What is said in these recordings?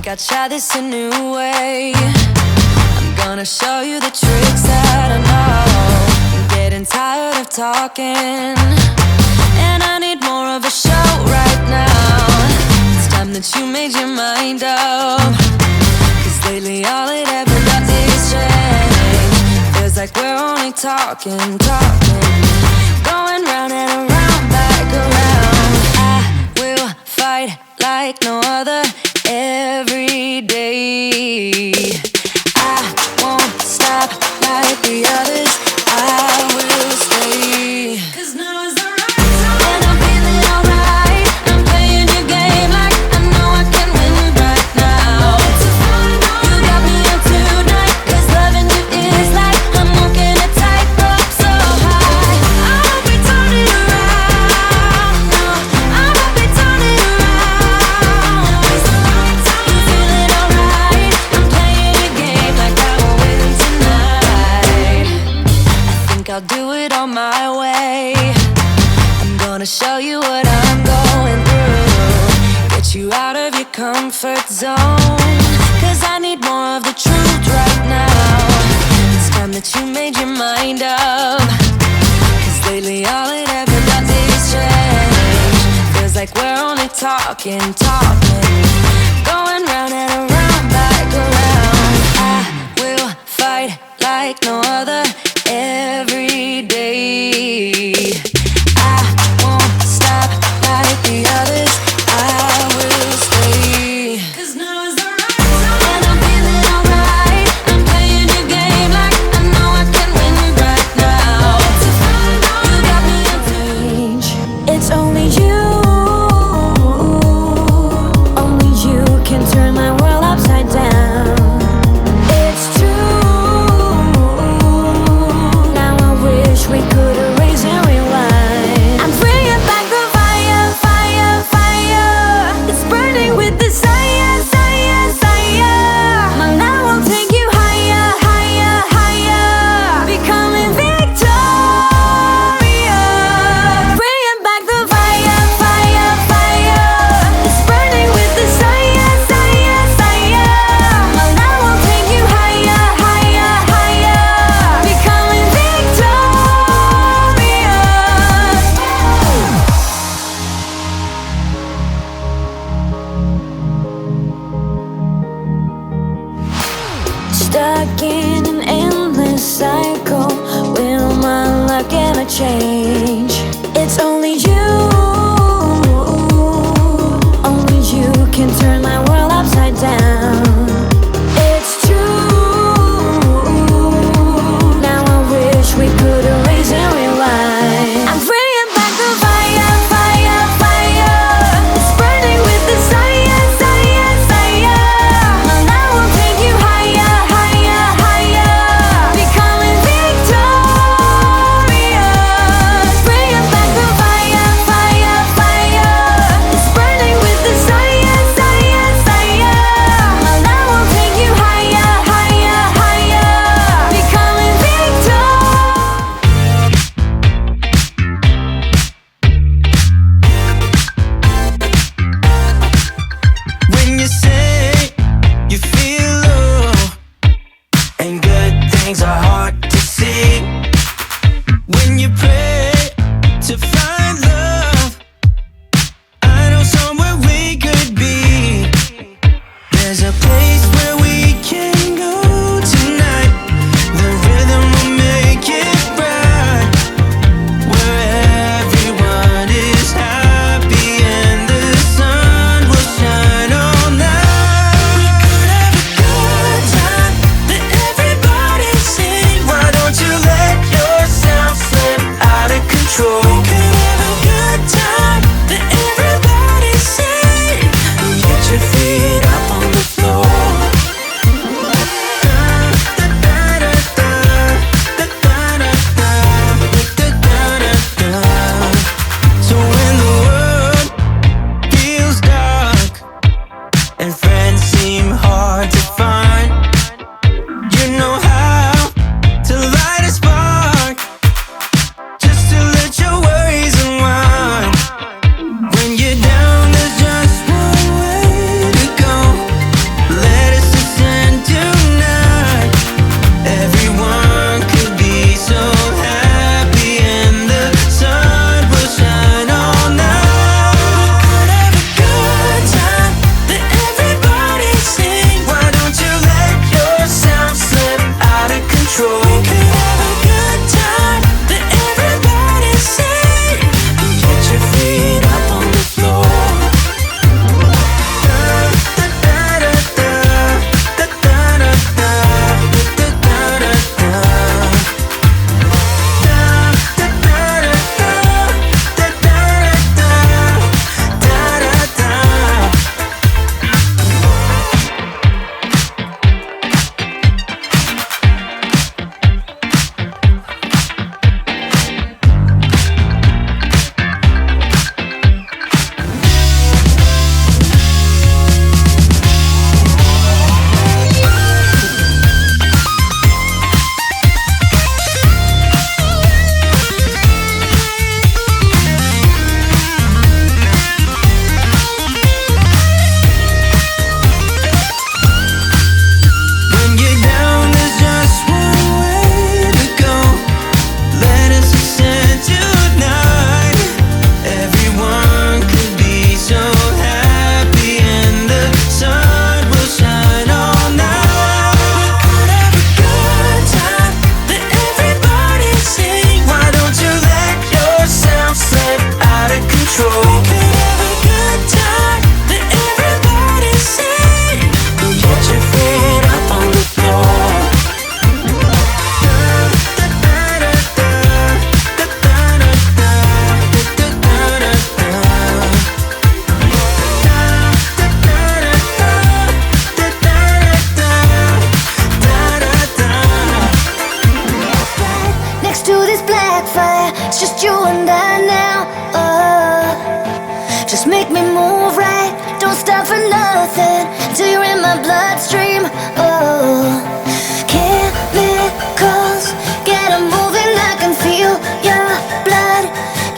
I'll try this a new way. I'm gonna show you the tricks that I know. I'm getting tired of talking, and I need more of a show right now. It's time that you made your mind up, 'cause lately all it ever does is change. Feels like we're only talking, going round and around, back around. I will fight like no other every day. I won't stop like the others. I will stay. 'Cause now is the right time, and I'm feeling alright. I'm playing your game like I know I can win right now. You got me up tonight, 'cause loving you is like I'm walking a tightrope so high. I won't be turning around, no, I won't be turning around. It's the right time. You feeling alright? I'm playing your game like I will win tonight. I think I'll do it on my way. I'm gonna show you what I'm going through, get you out of your comfort zone, 'cause I need more of the truth right now. It's time that you made your mind up, 'cause lately all it ever does is change. Feels like we're only talking, going round and around, back around. I will fight like no other every day. I won't stop like the others. I will stay. 'Cause now is the right time, and I'm feeling alright. I'm playing your game like I know I can win right now. You got me a range. It's only you. Only you can turn my world upside down. It's true. Now I wish we could erase and rewind. I'm bringing back the fire, fire, fire. It's burning with desire, desire, desire. My love will take you higher, higher, higher. Becoming victorious. Bringing back the fire, fire, fire. It's burning with desire, desire, desire. My love will take you higher, higher, higher. Becoming victorious. Stuck in an endless cycle. Will my luck ever change? It's only you. Only you can turn my world upside down. It's true. Now I wish we could erase and rewind. I'm bringing back the fire, fire, fire. It's burning with desire, desire, desire. My love will take you higher, higher, higher. Becoming victorious. Bringing back the fire, fire, fire. It's burning with desire, desire, desire. My love will take you higher, higher, higher. Becoming victorious. When you say you feel low and good things are hard to see, when you pray to find love, I know somewhere we could be. There's a place where we can go tonight. The rhythm will make it right, where everyone is happy and the sun will shine all night. We could have a good time that everybody sing. Why don't you let yourself slip out of control? We could have a good time that everybody sing. And get your feet up on the floor. So when the world feels dark and friends seem hard to find, you know how to light a spark, just to let your worries unwind. When you're down, there's just one way to go. nothing till you're in my bloodstream. Oh, chemicals get 'em moving. I can feel your blood.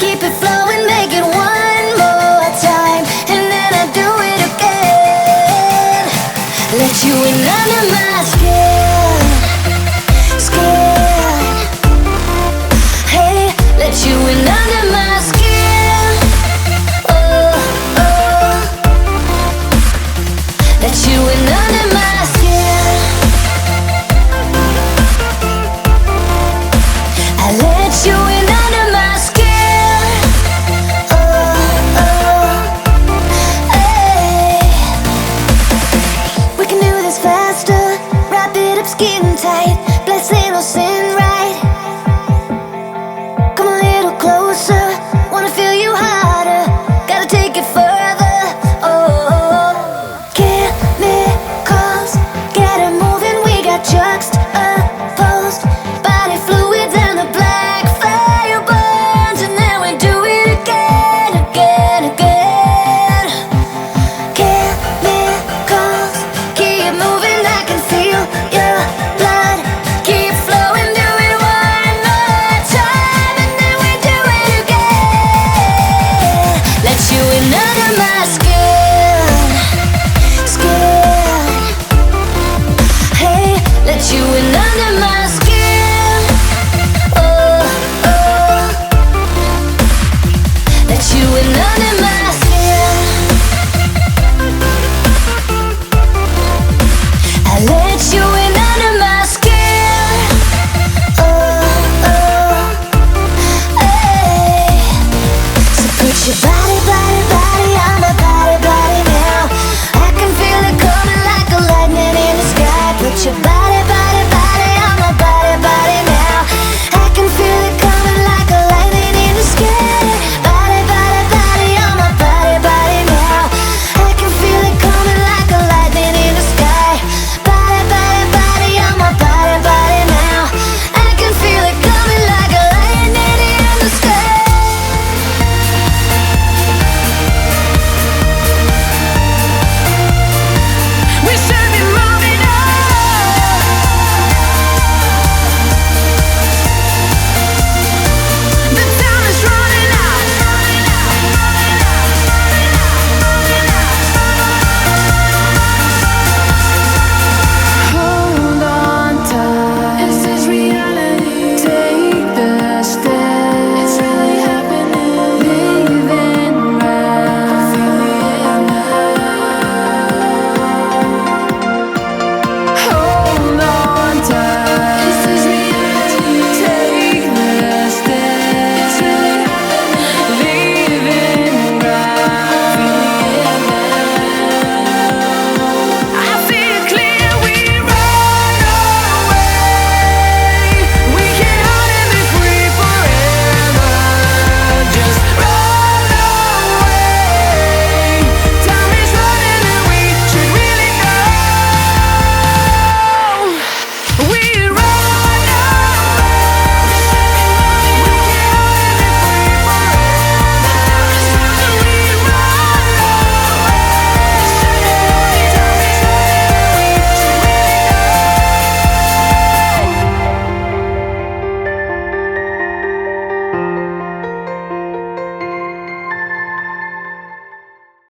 Keep it flowing, make it one more time, and then I do it again. Let you in under my skin, skin. Hey, let you in under my skin. Oh, oh. Let you in under my skin. I let you in under my skin. Oh, oh. Hey. We can do this faster. Wrap it up, skin